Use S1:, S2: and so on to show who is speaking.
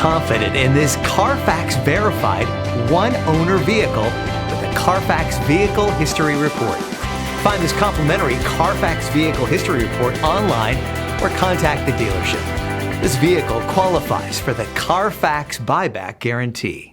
S1: confident in this Carfax verified one-owner vehicle with a Carfax Vehicle History Report. Find this complimentary Carfax Vehicle History Report online or contact the dealership. This vehicle qualifies for the Carfax Buyback Guarantee.